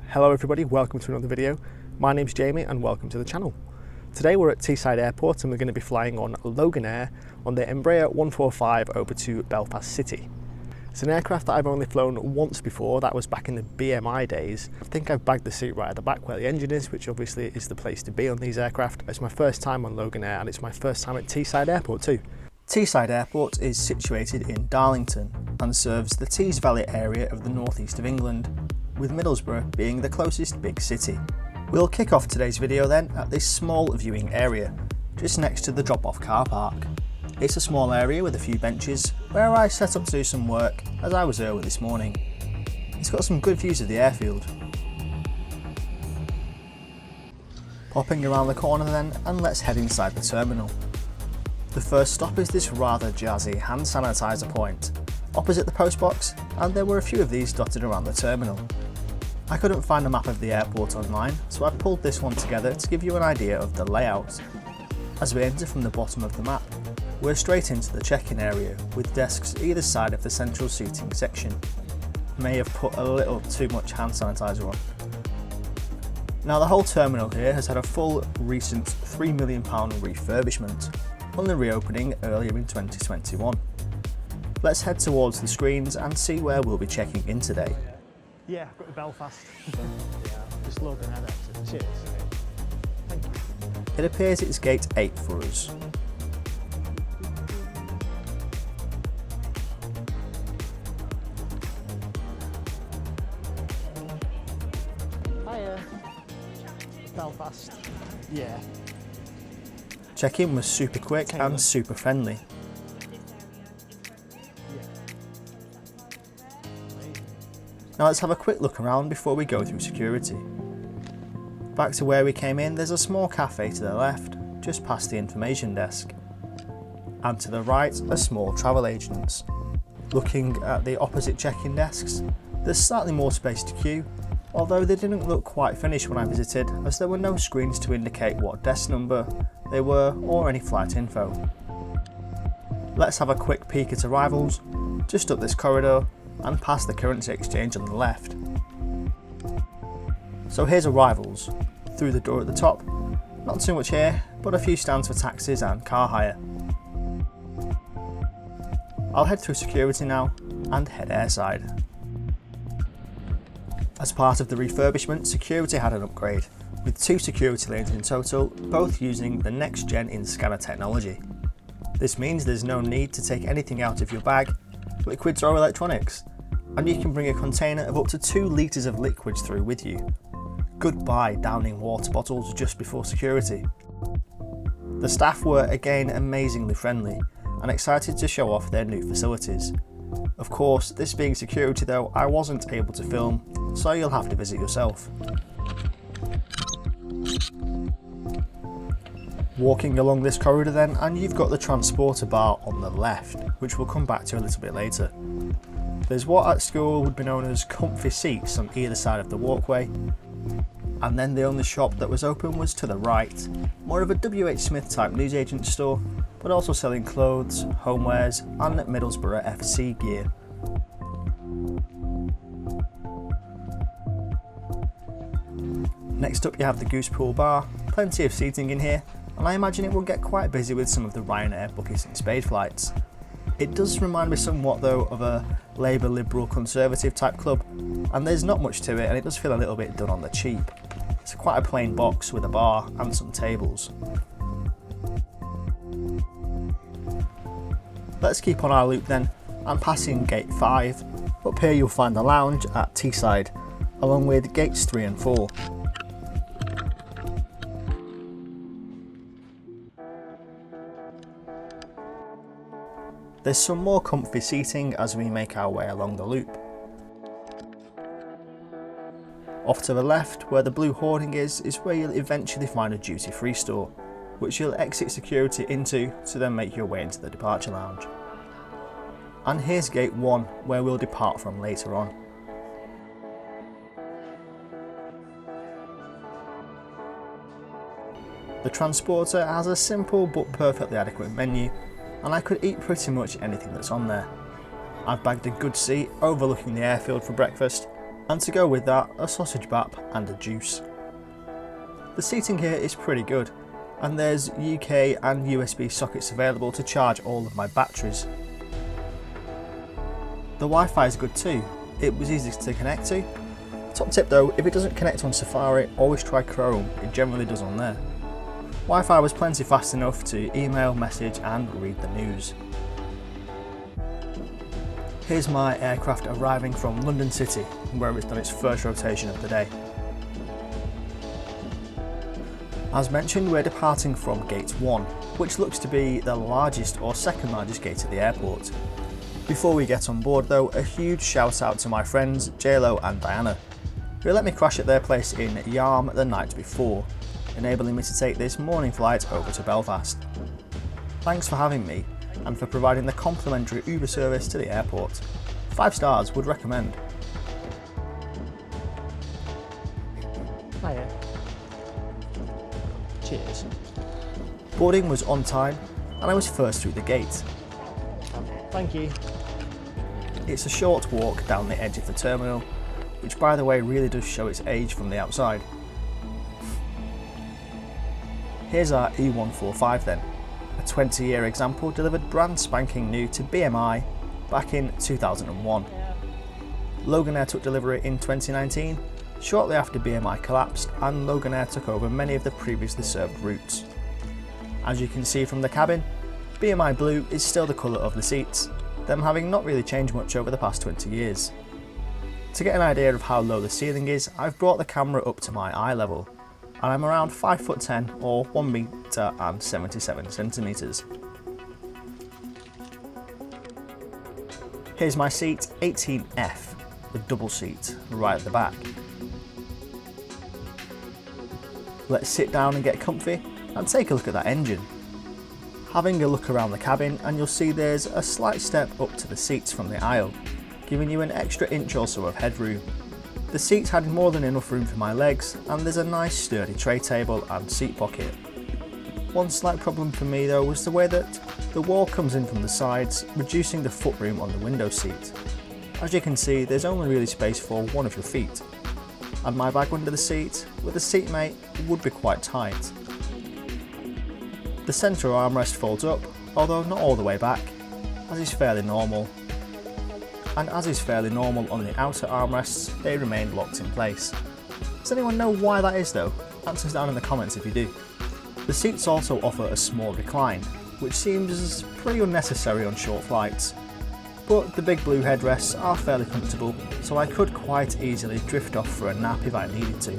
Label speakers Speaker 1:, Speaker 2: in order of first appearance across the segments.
Speaker 1: Hello everybody, welcome to another video. My name's Jamie and welcome to the channel. Today we're at Teesside Airport and we're going to be flying on Loganair on the Embraer 145 over to Belfast City. It's an aircraft that I've only flown once before, that was back in the BMI days. I think I've bagged the seat right at the back where the engine is, which obviously is the place to be on these aircraft. It's my first time on Loganair and it's my first time at Teesside Airport too. Teesside Airport is situated in Darlington and serves the Tees Valley area of the northeast of England, with Middlesbrough being the closest big city. We'll kick off today's video then at this small viewing area, just next to the drop-off car park. It's a small area with a few benches where I set up to do some work as I was early this morning. It's got some good views of the airfield. Popping around the corner then, and let's head inside the terminal. The first stop is this rather jazzy hand sanitizer point opposite the post box, and there were a few of these dotted around the terminal. I couldn't find a map of the airport online, so I pulled this one together to give you an idea of the layout. As we enter from the bottom of the map, we're straight into the check-in area with desks either side of the central seating section. May have put a little too much hand sanitizer on. Now the whole terminal here has had a full recent £3 million refurbishment, only reopening earlier in 2021. Let's head towards the screens and see where we'll be checking in today.
Speaker 2: Yeah, I've got the Belfast. Just Loganair exit. Cheers. Thank you.
Speaker 1: It appears it's gate 8 for us.
Speaker 2: Hiya. Belfast. Yeah.
Speaker 1: Check-in was super quick and super friendly. Now let's have a quick look around before we go through security. Back to where we came in, there's a small cafe to the left, just past the information desk. And to the right, a small travel agents. Looking at the opposite check-in desks, there's slightly more space to queue, although they didn't look quite finished when I visited, as there were no screens to indicate what desk number they were or any flight info. Let's have a quick peek at arrivals, just up this corridor, and past the currency exchange on the left. So here's arrivals, through the door at the top. Not too much here, but a few stands for taxis and car hire. I'll head through security now and head airside. As part of the refurbishment, security had an upgrade, with 2 security lanes in total, both using the next gen in scanner technology. This means there's no need to take anything out of your bag, liquids or electronics, and you can bring a container of up to 2 litres of liquids through with you. Goodbye downing water bottles just before security. The staff were again amazingly friendly and excited to show off their new facilities. Of course, this being security though, I wasn't able to film, so you'll have to visit yourself. Walking along this corridor then, and you've got the transporter bar on the left, which we'll come back to a little bit later. There's what at school would be known as comfy seats on either side of the walkway, and then the only shop that was open was to the right, more of a WH Smith type newsagent store, but also selling clothes, homewares and Middlesbrough FC gear. Next up you have the Goose Pool Bar, plenty of seating in here, and I imagine it will get quite busy with some of the Ryanair Buckets and Spade flights. It does remind me somewhat though of a Labour Liberal Conservative type club, and there's not much to it and it does feel a little bit done on the cheap. It's quite a plain box with a bar and some tables. Let's keep on our loop then, and passing gate 5, up here you'll find the lounge at Teesside, along with gates 3 and 4. There's some more comfy seating as we make our way along the loop. Off to the left, where the blue hoarding is where you'll eventually find a duty-free store, which you'll exit security into to then make your way into the departure lounge. And here's gate 1, where we'll depart from later on. The transporter has a simple but perfectly adequate menu, and I could eat pretty much anything that's on there. I've bagged a good seat overlooking the airfield for breakfast, and to go with that, a sausage bap and a juice. The seating here is pretty good, and there's UK and USB sockets available to charge all of my batteries. The Wi-Fi is good too, it was easy to connect to. Top tip though, if it doesn't connect on Safari, always try Chrome, it generally does on there. Wi-Fi was plenty fast enough to email, message and read the news. Here's my aircraft arriving from London City, where it's done its first rotation of the day. As mentioned, we're departing from Gate 1, which looks to be the largest or second largest gate at the airport. Before we get on board though, a huge shout out to my friends JLo and Diana, who let me crash at their place in Yarm the night before, enabling me to take this morning flight over to Belfast. Thanks for having me, and for providing the complimentary Uber service to the airport. 5 stars, would recommend.
Speaker 2: Hiya. Cheers.
Speaker 1: Boarding was on time, and I was first through the gate.
Speaker 2: Thank you.
Speaker 1: It's a short walk down the edge of the terminal, which by the way really does show its age from the outside. Here's our E145 then, a 20-year example delivered brand spanking new to BMI back in 2001. Loganair took delivery in 2019, shortly after BMI collapsed and Loganair took over many of the previously served routes. As you can see from the cabin, BMI blue is still the colour of the seats, them having not really changed much over the past 20 years. To get an idea of how low the ceiling is, I've brought the camera up to my eye level, and I'm around 5'10" or 1 metre and 77 centimetres. Here's my seat 18F, the double seat, right at the back. Let's sit down and get comfy and take a look at that engine. Having a look around the cabin and you'll see there's a slight step up to the seats from the aisle, giving you an extra inch or so of headroom. The seats had more than enough room for my legs and there's a nice sturdy tray table and seat pocket. One slight problem for me though was the way that the wall comes in from the sides, reducing the footroom on the window seat. As you can see, there's only really space for one of your feet, and my bag under the seat with a seatmate would be quite tight. The centre armrest folds up, although not all the way back, as is fairly normal. And as is fairly normal on the outer armrests, they remain locked in place. Does anyone know why that is though? Answers down in the comments if you do. The seats also offer a small recline, which seems pretty unnecessary on short flights. But the big blue headrests are fairly comfortable, so I could quite easily drift off for a nap if I needed to.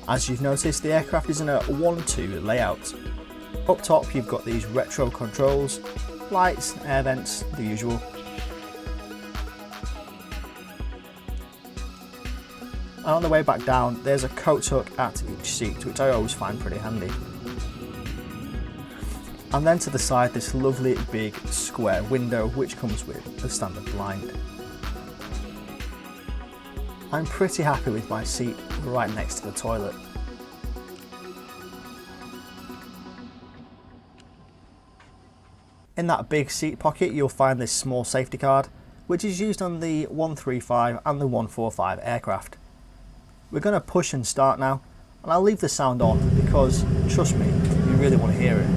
Speaker 1: As you've noticed, the aircraft is in a 1-2 layout. Up top you've got these retro controls, lights, air vents, the usual. And on the way back down there's a coat hook at each seat, which I always find pretty handy. And then to the side this lovely big square window which comes with a standard blind. I'm pretty happy with my seat right next to the toilet. In that big seat pocket you'll find this small safety card, which is used on the 135 and the 145 aircraft. We're going to push and start now, and I'll leave the sound on because, trust me, you really want to hear it.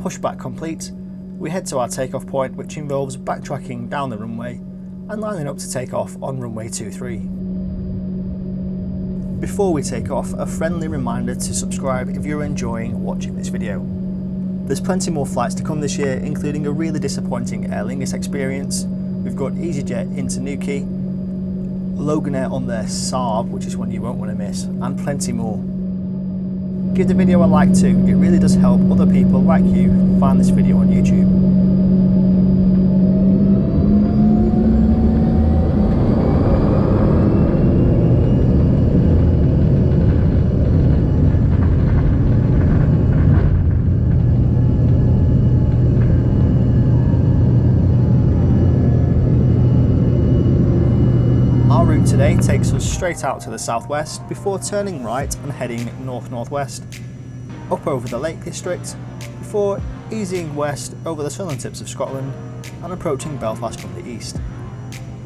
Speaker 1: Pushback complete, we head to our takeoff point, which involves backtracking down the runway and lining up to take off on runway 23. Before we take off, a friendly reminder to subscribe if you're enjoying watching this video. There's plenty more flights to come this year, including a really disappointing Aer Lingus experience, We've got EasyJet into Newquay, Loganair on their Saab, which is one you won't want to miss, and plenty more. Give the video a like too, it really does help other people like you find this video on YouTube. Today takes us straight out to the southwest before turning right and heading north-northwest, up over the Lake District, before easing west over the southern tips of Scotland and approaching Belfast from the east.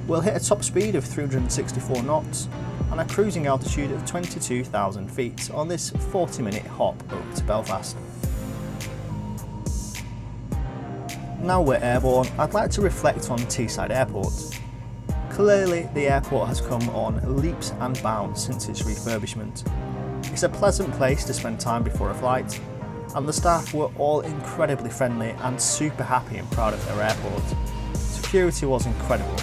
Speaker 1: We'll hit a top speed of 364 knots and a cruising altitude of 22,000 feet on this 40-minute hop over to Belfast. Now we're airborne, I'd like to reflect on Teesside Airport. Clearly, the airport has come on leaps and bounds since its refurbishment. It's a pleasant place to spend time before a flight, and the staff were all incredibly friendly and super happy and proud of their airport. Security was incredible,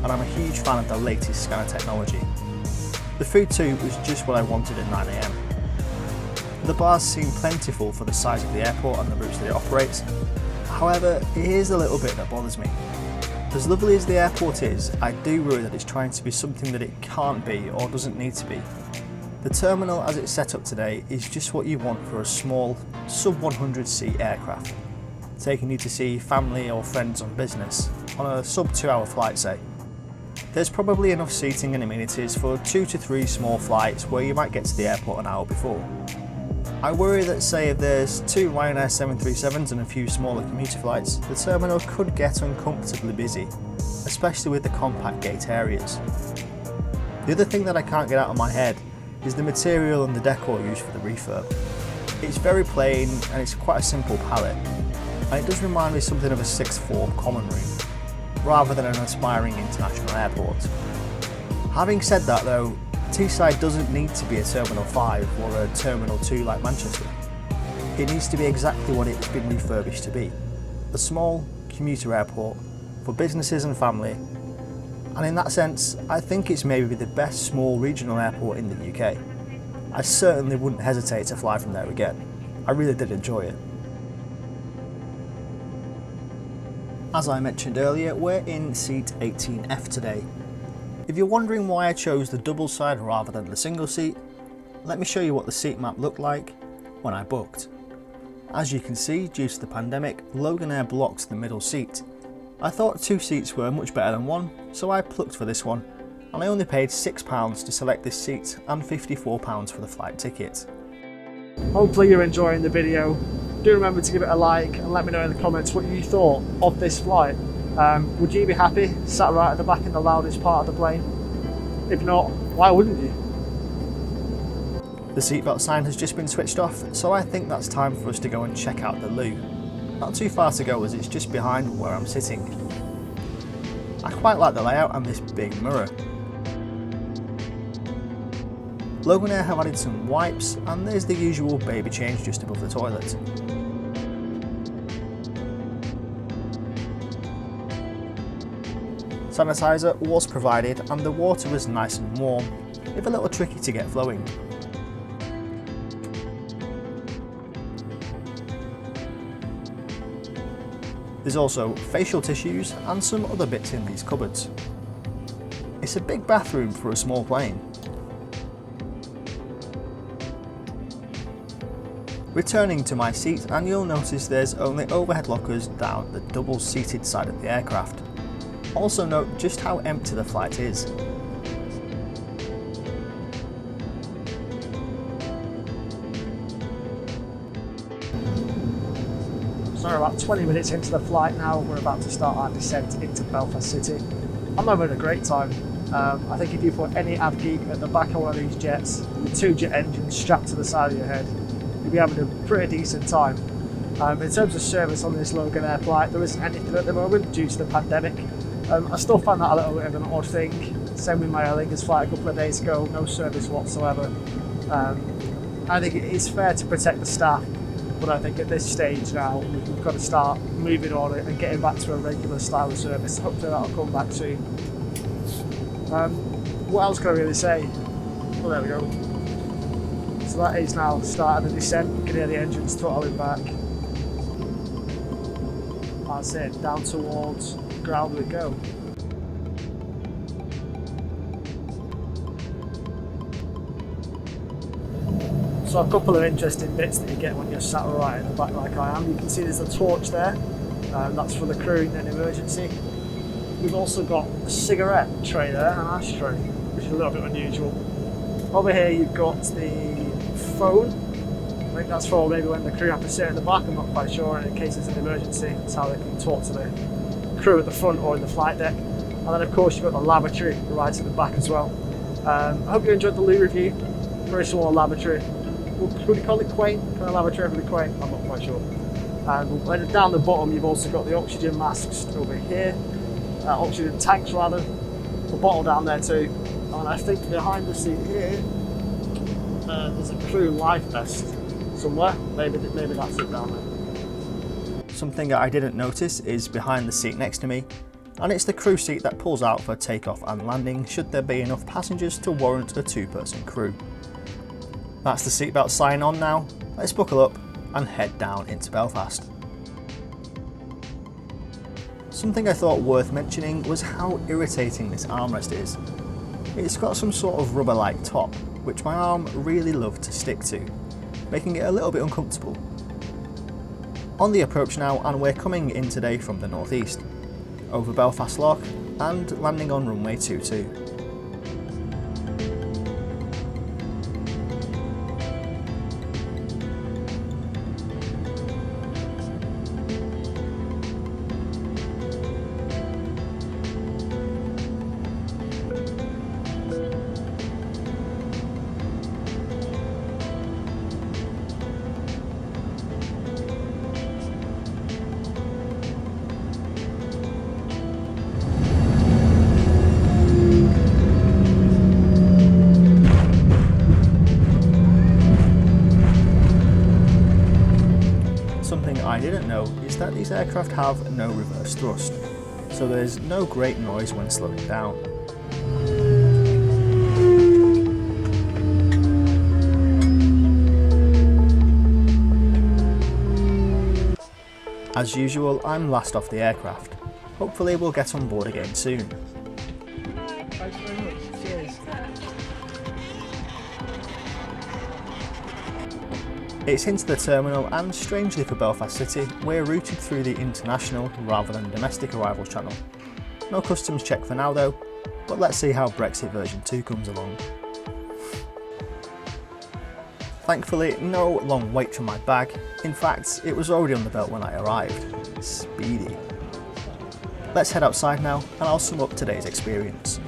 Speaker 1: and I'm a huge fan of the latest scanner technology. The food too was just what I wanted at 9 AM. The bars seem plentiful for the size of the airport and the routes that it operates. However, here's a little bit that bothers me. As lovely as the airport is, I do worry that it's trying to be something that it can't be or doesn't need to be. The terminal as it's set up today is just what you want for a small, sub 100 seat aircraft, taking you to see family or friends on business, on a sub 2 hour flight say. There's probably enough seating and amenities for 2 to 3 small flights where you might get to the airport an hour before. I worry that say if there's 2 Ryanair 737s and a few smaller commuter flights, the terminal could get uncomfortably busy, especially with the compact gate areas. The other thing that I can't get out of my head is the material and the decor used for the refurb. It's very plain and it's quite a simple palette, and it does remind me something of a 6th form common room, rather than an aspiring international airport. Having said that though, Teesside doesn't need to be a Terminal 5 or a Terminal 2 like Manchester. It needs to be exactly what it's been refurbished to be. A small commuter airport for businesses and family, and in that sense I think it's maybe the best small regional airport in the UK. I certainly wouldn't hesitate to fly from there again. I really did enjoy it. As I mentioned earlier, we're in seat 18F today. If you're wondering why I chose the double side rather than the single seat, let me show you what the seat map looked like when I booked. As you can see, due to the pandemic, Loganair blocks the middle seat. I thought 2 seats were much better than 1, so I plucked for this one, and I only paid £6 to select this seat and £54 for the flight ticket.
Speaker 2: Hopefully you're enjoying the video. Do remember to give it a like and let me know in the comments what you thought of this flight. Would you be happy sat right at the back in the loudest part of the plane? If not, why wouldn't you?
Speaker 1: The seatbelt sign has just been switched off, so I think that's time for us to go and check out the loo. Not too far to go as it's just behind where I'm sitting. I quite like the layout and this big mirror. Loganair have added some wipes and there's the usual baby change just above the toilet. Sanitizer was provided and the water was nice and warm, if a little tricky to get flowing. There's also facial tissues and some other bits in these cupboards. It's a big bathroom for a small plane. Returning to my seat, and you'll notice there's only overhead lockers down the double-seated side of the aircraft. Also note just how empty the flight is.
Speaker 2: So we're about 20 minutes into the flight now. We're about to start our descent into Belfast City. I'm having a great time. I think if you put any av geek at the back of one of these jets with 2 jet engines strapped to the side of your head, you'll be having a pretty decent time. In terms of service on this Loganair flight, there isn't anything at the moment due to the pandemic. I still find that a little bit of an odd thing. Same with my Aer Lingus flight a couple of days ago, no service whatsoever. I think it is fair to protect the staff but I think at this stage now we've got to start moving on and getting back to a regular style of service. Hopefully that'll come back soon. What else can I really say? Well, there we go. So that is now starting the descent. You can hear the engines throttling back. That's it, down towards ground we go. So a couple of interesting bits that you get when you're sat right in the back like I am. You can see there's a torch there, that's for the crew in an emergency. We've also got a cigarette tray there, an ashtray, which is a little bit unusual. Over here you've got the phone. I think that's for maybe when the crew have to sit in the back, I'm not quite sure, and in case there's an emergency, that's how they can talk to the crew at the front or in the flight deck. And then of course you've got the lavatory right at the back as well. I hope you enjoyed the loo review. Very small lavatory. Would we call it quaint? Kind of lavatory for the quaint? I'm not quite sure. And down the bottom you've also got the oxygen masks over here. Oxygen tanks rather. A bottle down there too. And I think behind the seat here, there's a crew life vest somewhere. Maybe that's it down there.
Speaker 1: Something that I didn't notice is behind the seat next to me, and it's the crew seat that pulls out for takeoff and landing should there be enough passengers to warrant a two-person crew. That's the seatbelt sign on now. Let's buckle up and head down into Belfast. Something I thought worth mentioning was how irritating this armrest is. It's got some sort of rubber-like top, which my arm really loved to stick to, making it a little bit uncomfortable. On the approach now, and we're coming in today from the northeast, over Belfast Lock and landing on runway 22. Something I didn't know is that these aircraft have no reverse thrust, so there's no great noise when slowing down. As usual, I'm last off the aircraft. Hopefully we'll get on board again soon.
Speaker 2: Thanks very much. Cheers.
Speaker 1: It's into the terminal, and strangely for Belfast City, we're routed through the international rather than domestic arrivals channel. No customs check for now though, but let's see how Brexit version 2 comes along. Thankfully, no long wait for my bag. In fact, it was already on the belt when I arrived. Speedy. Let's head outside now, and I'll sum up today's experience.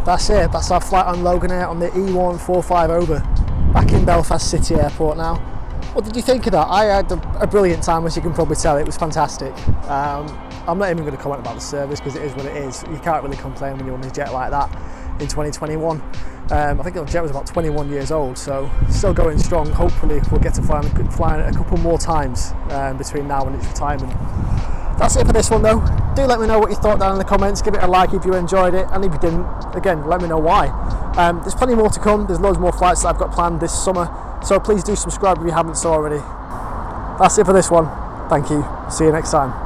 Speaker 2: That's it, that's our flight on Loganair on the E145 over, back in Belfast City Airport now. What did you think of that? I had a brilliant time, as you can probably tell. It was fantastic. I'm not even going to comment about the service because it is what it is. You can't really complain when you're on a jet like that in 2021. I think the jet was about 21 years old, so still going strong. Hopefully we'll get to fly it a couple more times between now and its retirement. That's it for this one though. Do let me know what you thought down in the comments. Give it a like if you enjoyed it, and if you didn't, again, let me know why. There's plenty more to come. There's loads more flights that I've got planned this summer, so please do subscribe if you haven't so already. That's it for this one. Thank you. See you next time.